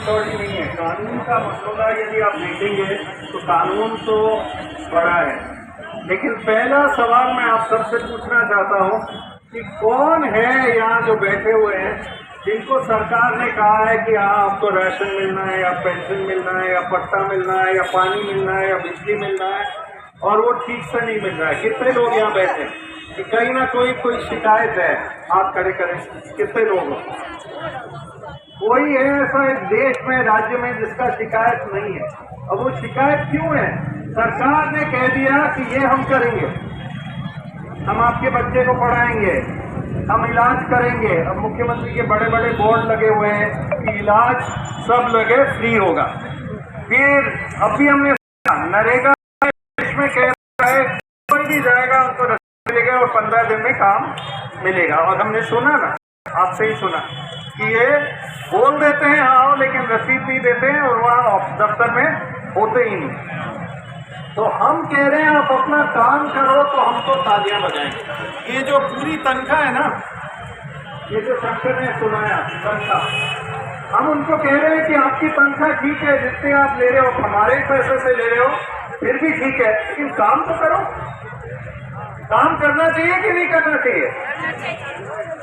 Security नहीं है। कानून का मसौदा यदि आप देखेंगे तो कानून तो बड़ा है, लेकिन पहला सवाल मैं आप सबसे पूछना चाहता हूँ कि कौन है यहाँ जो बैठे हुए हैं जिनको सरकार ने कहा है कि हाँ आपको राशन मिलना है या पेंशन मिलना है या पट्टा मिलना है या पानी मिलना है या बिजली मिलना है और वो ठीक से नहीं मिल रहा है। कितने लोग यहाँ बैठे हैं कि कहीं ना कोई शिकायत है? हाथ खड़े करें, कितने लोग हो? कोई है ऐसा इस देश में, राज्य में जिसका शिकायत नहीं है? अब वो शिकायत क्यों है? सरकार ने कह दिया कि ये हम करेंगे, हम आपके बच्चे को पढ़ाएंगे, हम इलाज करेंगे। अब मुख्यमंत्री के बड़े बड़े बोर्ड लगे हुए हैं कि इलाज सब लगे फ्री होगा। फिर अभी हमने नरेगा में कह रहा है कोई भी जाएगा उनको मिलेगा और 15 दिन में काम मिलेगा। और हमने सुना ना, आपसे ही सुना कि ये बोल देते हैं आओ, लेकिन रसीद नहीं देते हैं और वहाँ दफ्तर में होते ही नहीं। तो हम कह रहे हैं आप अपना काम करो तो हम तो तालियां बजाएंगे। ये जो पूरी तनख्वाह है ना, ये जो शंकर ने सुनाया तनख्वाह, हम उनको कह रहे हैं कि आपकी तनख्वाह ठीक है, जितने आप ले रहे हो हमारे पैसे से ले रहे हो फिर भी ठीक है, लेकिन काम तो करो। काम करना चाहिए कि नहीं करना चाहिए?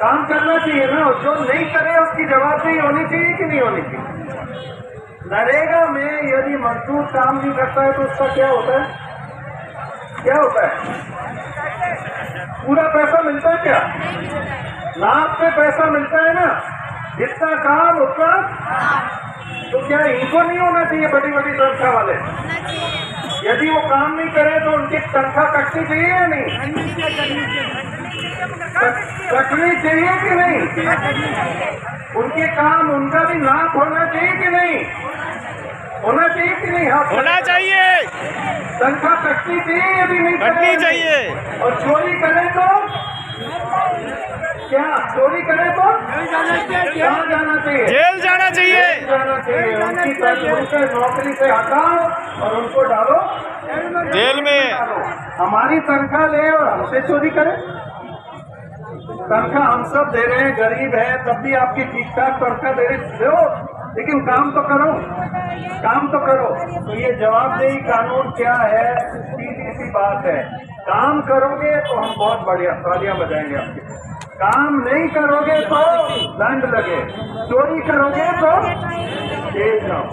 काम करना चाहिए ना। जो नहीं करे उसकी जवाबदेही होनी चाहिए कि नहीं होनी चाहिए? नरेगा में यदि मजदूर काम नहीं करता है तो उसका क्या होता है? क्या होता है? पूरा पैसा मिलता है क्या? लाभ पे पैसा मिलता है ना, जितना काम उतना। तो क्या इनको नहीं होना चाहिए बड़ी बड़ी तनख्वाह वाले? यदि वो काम नहीं करे तो उनकी तनख्वाह कटनी चाहिए या नहीं? कटनी चाहिए कि नहीं? उनके काम, उनका भी लाभ होना चाहिए कि नहीं? होना चाहिए कि नहीं? हाँ, होना चाहिए। तनख्वाह कटनी चाहिए यदि नहीं कटनी चाहिए। और चोरी करें तो क्या? चोरी करें तो कहाँ जाना चाहिए? जेल जाना चाहिए। जाना चाहिए। उनकी नौकरी से हटाओ और उनको डालो जेल में। हमारी तनख्वाह ले और हमसे चोरी करें। तनख्वाह हम सब दे रहे हैं, गरीब है तब भी आपकी ठीक ठाक तनख्वाह दे रहे हो, लेकिन काम तो करो, काम तो करो। तो ये जवाबदेही कानून क्या है? सीधी सी बात है, काम करोगे तो हम बहुत बढ़िया तालियां बजाएंगे आपके। काम नहीं करोगे तो दंड लगे, चोरी करोगे तो जेल जाओ।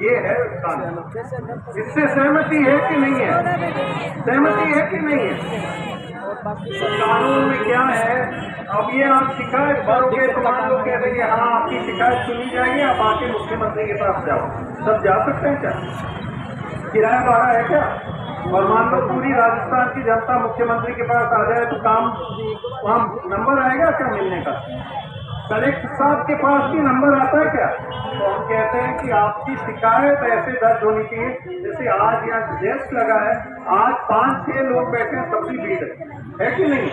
ये है कानून। इससे सहमति है कि नहीं है? सहमति है कि नहीं है? कानून में क्या है? अब ये आप शिकायत भरोगे तो मान लो कह देंगे हाँ आपकी शिकायत सुनी जाएगी, आप आके मुख्यमंत्री के पास जाओ। सब जा सकते हैं क्या? किराया भाड़ा है क्या? और मान लो पूरी राजस्थान की जनता मुख्यमंत्री के पास आ जाए तो काम वहाँ नंबर आएगा क्या मिलने का? कलेक्टर साहब के पास भी नंबर आता है क्या? तो हम कहते हैं कि आपकी शिकायत ऐसे दर्ज होनी चाहिए जैसे आज यहाँ गेस्ट लगा है, आज 5-6 लोग बैठे हैं तब भी भीड़ है कि नहीं?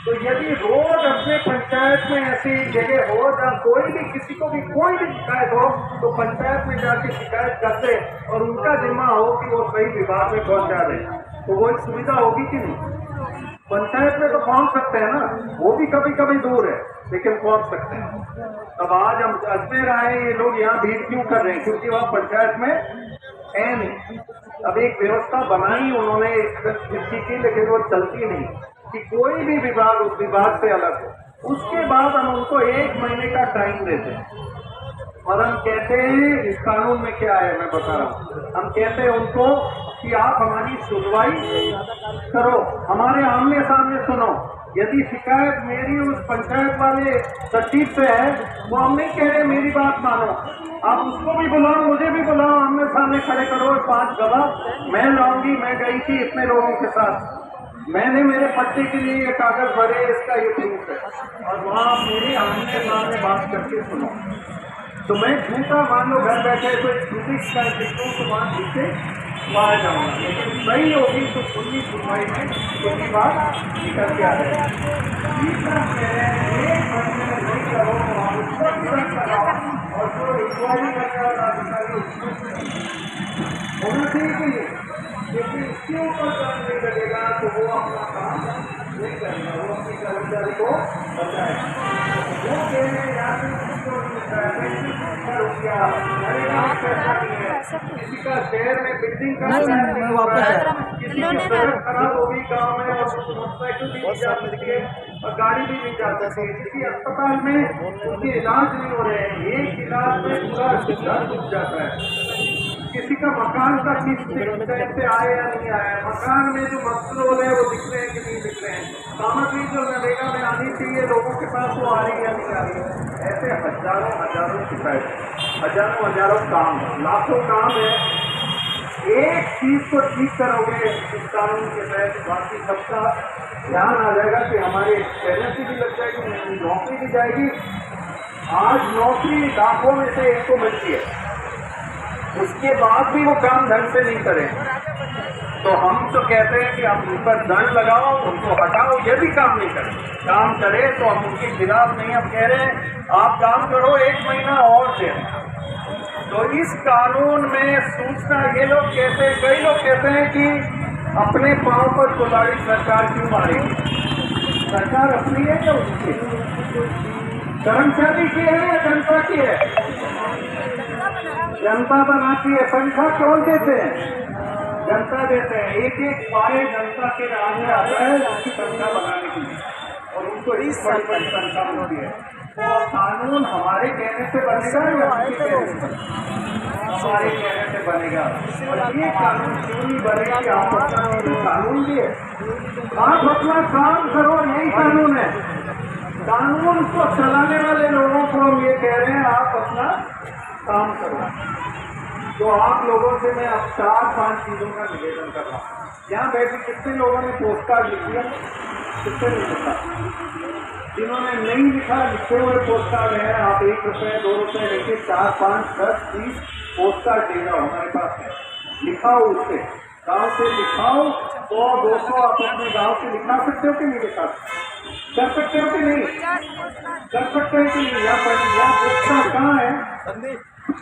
तो यदि रोज अपने पंचायत में ऐसी जगह हो जहाँ कोई भी किसी को भी कोई भी शिकायत हो तो पंचायत में जाके शिकायत करते और उनका जिम्मा हो कि वो सही विभाग में पहुंचा दें, तो वो एक सुविधा होगी कि नहीं? पंचायत में तो पहुंच सकते हैं ना, वो भी कभी कभी दूर है लेकिन पहुंच सकते हैं। अब आज हम अजमेर आए, ये लोग यहाँ भीड़ क्यों कर रहे हैं? क्योंकि वहाँ पंचायत में है नहीं। अब एक व्यवस्था बनाई उन्होंने किसी की, लेकिन वो चलती नहीं कि कोई भी विभाग उस विभाग से अलग हो। उसके बाद हम उनको 1 महीने का टाइम देते हैं और हम कहते हैं इस कानून में क्या है मैं बता रहा हूँ। हम कहते हैं उनको कि आप हमारी सुनवाई करो, हमारे आमने सामने सुनो। यदि शिकायत मेरी उस पंचायत वाले सचिव से है तो हम नहीं कह रहे मेरी बात मानो, आप उसको भी बुलाओ, मुझे भी बुलाओ, आमने सामने खड़े करो, 5 गवाह मैं लाऊंगी, मैं गई थी इतने लोगों के साथ, मैंने मेरे पट्टे के लिए ये कागज भरे, इसका ये प्रूफ है, और वहाँ मेरी आमने सामने बात करके सुनो। तो मैं झूठा मान लो घर बैठे तो एक झूठी शिकायत लिखता हूँ तो वहाँ नीचे बाहर जाऊँगा, लेकिन सही होगी तो खुली सुनवाई में खुली बात निकल के आ जाएगी। नहीं करो और जो इंक्वायरी करने वाला अधिकारी होना चाहिए कि नहीं, क्योंकि इसके ऊपर काम नहीं लगेगा तो वो अपना काम नहीं करेगा, वो अपनी कर्मचारी को बताएगा। वो कह रहे हैं रुपया नरेगा में पैसा नहीं है, किसी का शहर में बिल्डिंग का प्लान नहीं हो रहा है, किसी की सड़क खराब हो गई गाँव में और मोटरसाइकिल भी नहीं जा सकती है और गाड़ी भी नहीं जा सकती है, किसी अस्पताल में उनके इलाज नहीं हो रहे हैं, एक इलाज में पूरा घर डूब जाता है। किसी का मकान का किस्त से आया या नहीं आया, मकान में जो मसलों है वो दिख रहे हैं कि नहीं दिख रहे हैं, सामग्री जो नरेगा में आनी चाहिए लोगों के पास वो आ रही है या नहीं आ रही है। ऐसे हजारों हजारों शिकायत, हजारों हजारों काम, लाखों काम है। एक चीज को ठीक करोगे इस कानून के तहत बाकी सबका ध्यान आ जाएगा कि हमारे पेरेंट्स भी लग जाएगी, नौकरी भी जाएगी। आज नौकरी लाखों में से एक को मिलती है, उसके बाद भी वो काम ढंग से नहीं करें तो हम तो कहते हैं कि आप उन पर दंड लगाओ, उनको हटाओ, ये भी काम नहीं करें। काम करे तो हम उनके खिलाफ नहीं, हम कह रहे हैं आप काम करो, 1 महीना और दें। तो इस कानून में सूचना, ये लोग कहते हैं, कई लोग कहते हैं कि अपने पांव पर कुल्हाड़ी सरकार क्यों मारेगी। सरकार अपनी है या उसकी? कर्मचारी की है या जनता की है? जनता बनाती है। तनख्वाह कौन देते हैं? जनता देते हैं। एक एक पाए जनता के राज में आता है उसकी तनख्वाह बनाने के लिए, और उनको इस बड़ी बड़ी तनख्वाह मिलती है। तो कानून हमारे कहने से बनेगा या उनके कहने से? हमारे कहने से बनेगा। और ये कानून क्यों नहीं बनेगा कि आप अपना कानून दिए, आप अपना काम करो, यही कानून है। कानून को चलाने वाले लोगों को हम ये कह रहे हैं आप अपना काम करो। तो आप लोगों से मैं अब 4-5 चीजों का निवेदन कर रहा हूँ। यहाँ बैठे कितने लोगों ने पोस्ट कार्ड लिख दिया, कितने नहीं लिखा? जिन्होंने नहीं लिखा, लिखे हुए पोस्ट कार्ड है, आप 1 रुपये 2 रुपये लेके 4, 5, 10, 30 पोस्ट कार्ड दे जाओ, हमारे पास है। लिखाओ, उससे गाँव से लिखाओ, 100-200 आप अपने गाँव से लिखा सकते हो कि नहीं लिखा? कर सकते हो कि नहीं? कर सकते हैं कि नहीं? यहाँ पोस्ट कार्ड कहाँ है?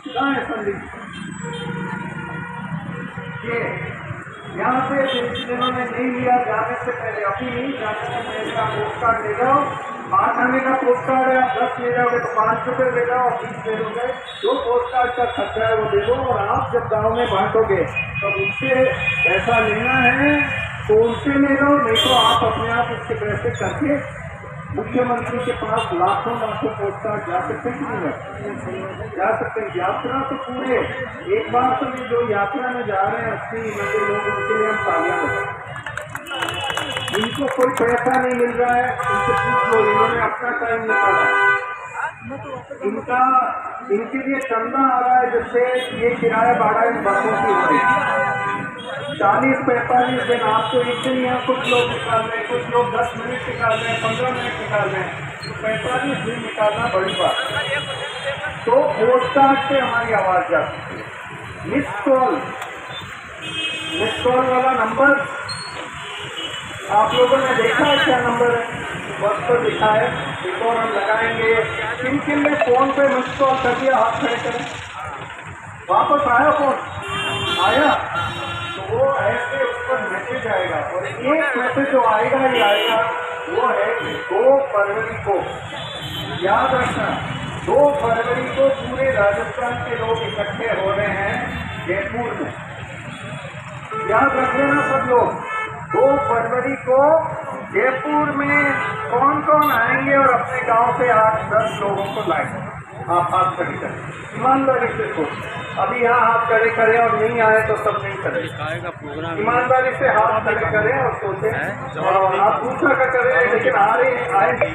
कहाँ है संदीप? ये यहाँ पे जिन्होंने नहीं लिया, जाने से पहले, अभी नहीं जाने से पहले आप पोस्ट कार्ड ले जाओ। 8 आने का पोस्ट कार्ड है, आप 10 ले जाओगे तो 5 रुपये ले जाओ, 20 ले लोगे, जो पोस्ट कार्ड का खर्चा है वो दे दो। और आप जब गाँव में बांटोगे तो उससे पैसा लेना है तो उनसे ले लो, नहीं तो आप अपने आप उसके पैसे करके मुख्यमंत्री के पास लाखों पोस्ट कार्ड जा सकते हैं कि नहीं जा सकते? यात्रा तो पूरे एक बार तो ये जो यात्रा में जा रहे हैं 80-90 लोग, उनके लिए हम तालियां बजाएं। इनको कोई पैसा नहीं मिल रहा है, इनसे पूछ लो, इन्होंने अपना टाइम निकाला है, इनके लिए चंदा आ रहा है, जिससे ये किराया भाड़ा इन बसों की हो रही है। 40-45 दिन आपको एक दिन यहाँ कुछ लोग निकाल रहे हैं, कुछ लोग 10 मिनट निकाल रहे हैं, 15 मिनट निकाल रहे हैं, तो 45 दिन निकालना बड़ी बात। तो पोस्ट कार्ड से हमारी आवाज जाती है। मिस कॉल वाला नंबर आप लोगों ने देखा है, क्या नंबर है? बस तो लिखा है, एक और हम लगाएंगे। किन किन ने फोन पे मिस कॉल कर दिया, हाथ खड़े करें। वापस आया फोन? आया तो वो ऐसे उस पर मैसेज आएगा, और एक मैसेज जो आएगा ही आएगा वो है कि 2 फरवरी को, याद रखना, 2 फरवरी को पूरे राजस्थान के लोग इकट्ठे हो रहे हैं जयपुर में। याद रख लेना सब लोग, 2 फरवरी को जयपुर में कौन कौन आएंगे और अपने गांव से 8-10 लोगों को लाएंगे। आप हाथ खड़े करें, ईमानदारी से सोच। अभी यहाँ हाथ खड़े करें और नहीं आए तो सब नहीं करें। ईमानदारी से हाथ खड़े करें और सोचें, और आप दूसरा का करें, लेकिन आ रहे आएंगे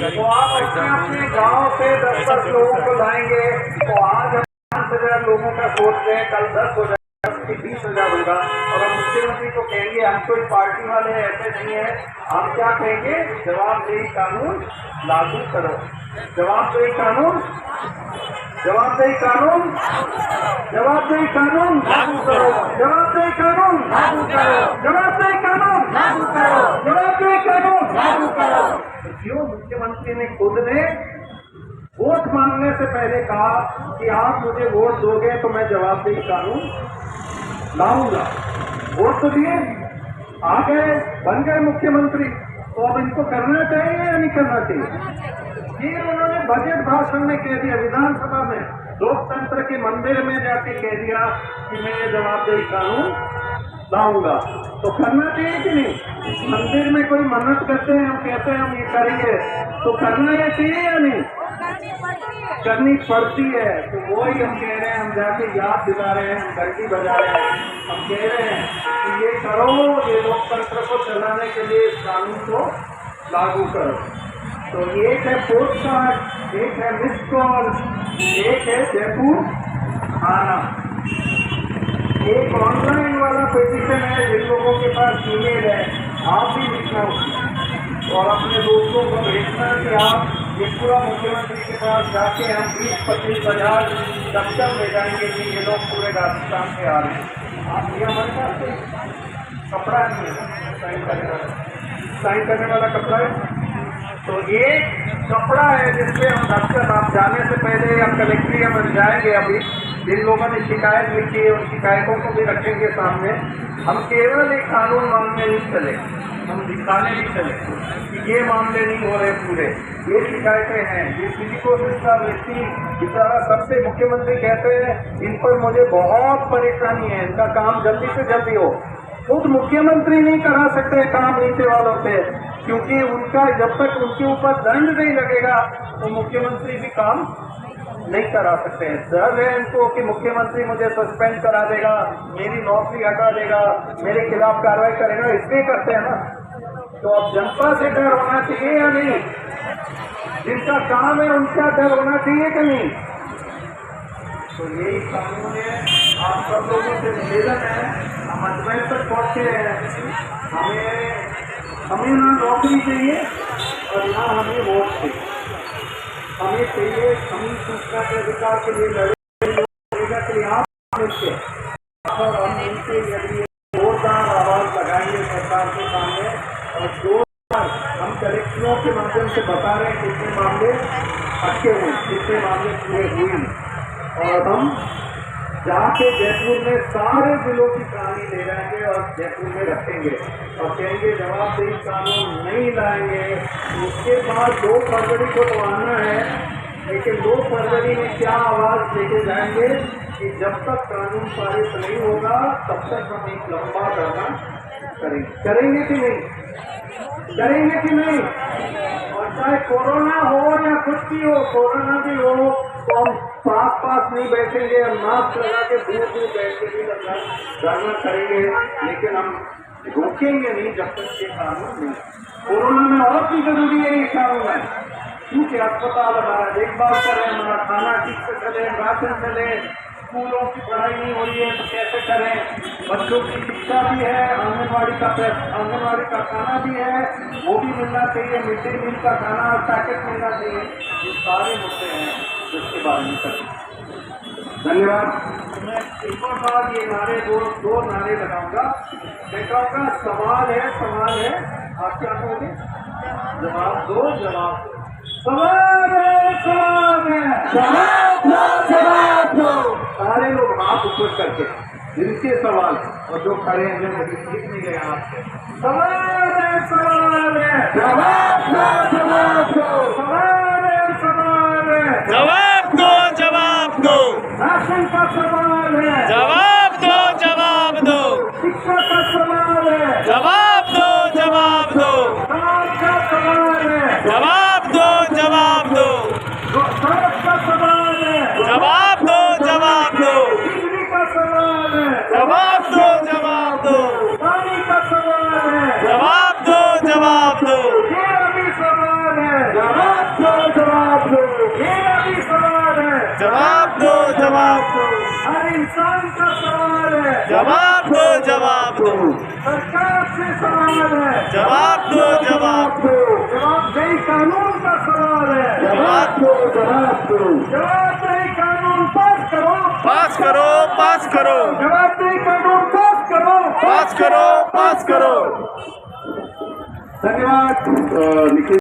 तो आप अपने गांव से 10-10 लोगों को लाएंगे। तो आज हम 5,000 लोगों का सोच रहे हैं, कल 10 हो जाए, 20,000 होगा। और हम मुख्यमंत्री को कहेंगे, हम कोई पार्टी वाले ऐसे नहीं है, हम क्या कहेंगे, जवाबदेही कानून लागू करो। जवाबदेही कानून, जवाबदेही कानून, जवाबदेही कानून लागू करो, जवाबदेही कानून लागू करो, जवाबदेही कानून लागू करो, जवाबदेही कानून लागू करो। क्यों मुख्यमंत्री ने खुद ने वोट मांगने से पहले कहा कि आप मुझे वोट दोगे तो मैं जवाबदेही कानून लाऊंगा। वोट तो दिए, आ गए, बन गए मुख्यमंत्री। तो अब इनको करना चाहिए या नहीं करना चाहिए? फिर उन्होंने बजट भाषण में कह दिया, विधानसभा में लोकतंत्र के मंदिर में जाके कह दिया कि मैं ये जवाबदेही कानून लाऊंगा। तो करना चाहिए कि नहीं? मंदिर में कोई मन्नत करते हैं, हम कहते हैं हम ये करेंगे, तो करना ये चाहिए या नहीं? करनी पड़ती है। तो वही हम कह रहे हैं, हम जाके याद दिला रहे हैं, हम घंटी बजा रहे हैं, हम कह रहे हैं कि ये करो, ये लोकतंत्र को चलाने के लिए इस कानून को लागू करो। तो एक है पोस्ट कार्ड, एक है मिस कॉल, एक है जयपुर आना, एक ऑनलाइन वाला पेटिशन है जिन लोगों के पास ईमेल है, आप भी लिखना उसमें और अपने दोस्तों को भेजना कि आप ये पूरा मुख्यमंत्री के पास जाके हम 20-25 हज़ार दफ्तर ले जाएंगे कि ये लोग पूरे राजस्थान से आ रहे हैं। आप ये हमारे पास कोई कपड़ा नहीं है साइन करने वाला कपड़ा है। तो एक कपड़ा है जिससे हम दफ्तर आप जाने से पहले हम कलेक्ट्रेट में जाएंगे। अभी जिन लोगों ने शिकायत लिखी है उन शिकायतों को भी रखेंगे सामने। हम केवल एक कानून मामले नहीं चले, हम दिखाने नहीं चले कि ये मामले नहीं हो रहे पूरे, ये शिकायतें हैं। ये किसी को इसका व्यक्ति बेचारा सबसे मुख्यमंत्री कहते हैं इन पर मुझे बहुत परेशानी है, इनका काम जल्दी से जल्दी हो। खुद मुख्यमंत्री नहीं करा सकते काम नीचे वालों से, क्योंकि उनका जब तक उनके ऊपर दंड नहीं लगेगा तो मुख्यमंत्री भी काम नहीं करा सकते हैं। डर है इनको कि मुख्यमंत्री मुझे सस्पेंड करा देगा, मेरी नौकरी हटा देगा, मेरे खिलाफ कार्रवाई करेगा, इसलिए करते हैं ना। तो अब जनता से डर होना चाहिए या नहीं? जिनका काम है उनका डर होना चाहिए कि नहीं? तो यही कानून है। आप सब लोगों से निवेदन है, हम अजमेर तक पहुंचे हैं, हमें ना नौकरी चाहिए और ना हमें वोट चाहिए। हमें चाहिए हम सूचना के अधिकार के लिए लड़ेगा के लिए आप मिलते और हम मिलते यदि जोरदार आवाज लगाएंगे सरकार के सामने और जोरदार हम कलेक्टरों के माध्यम से बता रहे हैं कितने मामले अटके हुए, कितने मामले पूरे हुए, और हम जाके जयपुर में सारे जिलों की कहानी ले जाएंगे और जयपुर में रखेंगे और कहेंगे जवाबदेही कानून नहीं लाएंगे। उसके बाद 2 फरवरी को तो आना है, लेकिन 2 फरवरी में क्या आवाज लेके जाएंगे कि जब तक कानून पारित नहीं होगा तब तक हम एक लंबा धरना करेंगे कि नहीं? करेंगे कि नहीं? और चाहे कोरोना हो या कुछ भी हो, कोरोना भी हो तो हम पास नहीं बैठेंगे, हम मास्क लगा के दूर बैठ के भी धरना करेंगे, लेकिन हम रोकेंगे नहीं जब तक ये कानून नहीं। कोरोना में और भी जरूरी है ये कानून है, क्योंकि अस्पताल हमारा देखभाल करें, हमारा खाना ठीक से चले, राशन चले, स्कूलों की पढ़ाई नहीं हो रही है तो कैसे करें, बच्चों की शिक्षा भी है, आंगनबाड़ी का खाना भी है वो भी मिलना चाहिए, मिड डे मील का खाना और पैकेट मिलना चाहिए। ये सारे मुद्दे हैं जिसके बारे में करें। धन्यवाद। मैं एक और बार ये नारे दो नारे लगाऊंगा। मैं कहूँगा सवाल है, आप क्या कहोगे? जवाब दो, सवाल है, जवाब दो। सारे लोग हाथ ऊपर करके जिनके सवाल और जो खड़े हैं जो लिख नहीं गए आपसे, सवाल है, जवाब दो, जवाब दो, राशन का सवाल है, जवाब दो, शिक्षा का सवाल है, जवाब दो, समाज का सवाल है, जवाब दो, सड़क का सवाल है, जवाब दो, बिजली का सवाल है, जवाब दो, पानी का सवाल है, जवाब दो, मेरा भी सवाल है, जवाब दो, मेरा भी सवाल है, जवाब दो, हर इंसान का सवाल है, जवाब दो, सरकार से सवाल है, जवाब दो, जवाबदेही कानून का सवाल है, जवाबदेही कानून पास करो, जवाबदेही कानून पास करो। धन्यवाद।